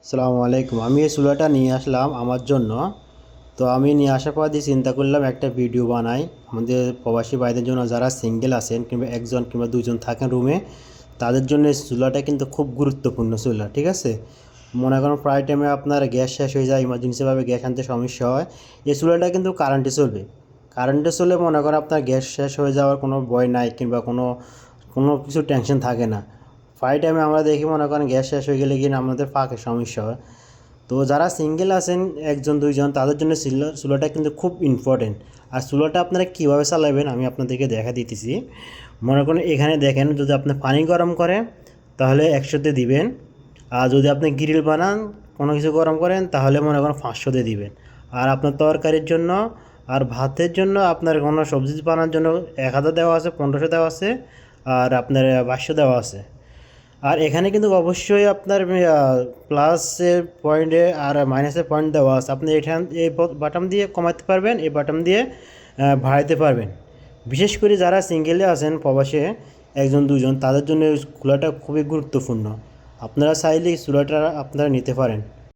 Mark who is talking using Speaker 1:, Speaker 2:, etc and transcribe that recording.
Speaker 1: আসসালামু আলাইকুম। আমি এই চুলাটা নিয়ে আসলাম আমার জন্য। তো আমি নিয়ে আসার পর দিয়ে চিন্তা করলাম একটা ভিডিও বানাই আমাদের প্রবাসী ভাইদের জন্য, যারা সিঙ্গেল আছেন কিংবা একজন কিংবা দুজন থাকেন রুমে, তাদের জন্য এই চুলাটা কিন্তু খুব গুরুত্বপূর্ণ চুলা। ঠিক আছে, মনে করেন প্রায় টাইমে আপনার গ্যাস শেষ হয়ে যায়, ইমার্জেন্সিভাবে গ্যাস আনতে সমস্যা হয়। এই চুলাটা কিন্তু কারেন্টে চলবে। কারেন্টে চলে মনে করেন আপনার গ্যাস শেষ হয়ে যাওয়ার কোনো ভয় নাই কিংবা কোনো কোনো কিছু টেনশন থাকে না। প্রায় টাইমে আমরা দেখি মনে করেন গ্যাস শেষ হয়ে গেলে কিনা আমাদের পাকের সমস্যা হয়। তো যারা সিঙ্গেল আছেন একজন দুইজন, তাদের জন্য চুলাটা কিন্তু খুব ইম্পর্টেন্ট। আর চুলাটা আপনারা কীভাবে চালাবেন আমি আপনাদেরকে দেখা দিতেছি। মনে করেন এখানে দেখেন, যদি আপনি পানি গরম করেন তাহলে 100-তে দিবেন। আর যদি আপনি গ্রিল বানান, কোনো কিছু গরম করেন, তাহলে মনে করেন 500-তে দিবেন। আর আপনার তরকারির জন্য আর ভাতের জন্য, আপনার কোনো সবজি বানানোর জন্য 1000 দেওয়া আছে, 1500 দেওয়া আছে, আর আপনার 500 দেওয়া আছে। আর এখানে কিন্তু অবশ্যই আপনার প্লাসের পয়েন্টে আর মাইনাসের পয়েন্ট দেওয়া আছে। আপনি এই বাটন দিয়ে কমাতে পারবেন, এই বাটন দিয়ে বাড়াইতে পারবেন। বিশেষ করে যারা সিঙ্গেলে আছেন প্রবাসে একজন দুজন, তাদের জন্য এই চুলাটা খুবই গুরুত্বপূর্ণ। আপনারা চাইলে এই চুলাটা আপনারা নিতে পারেন।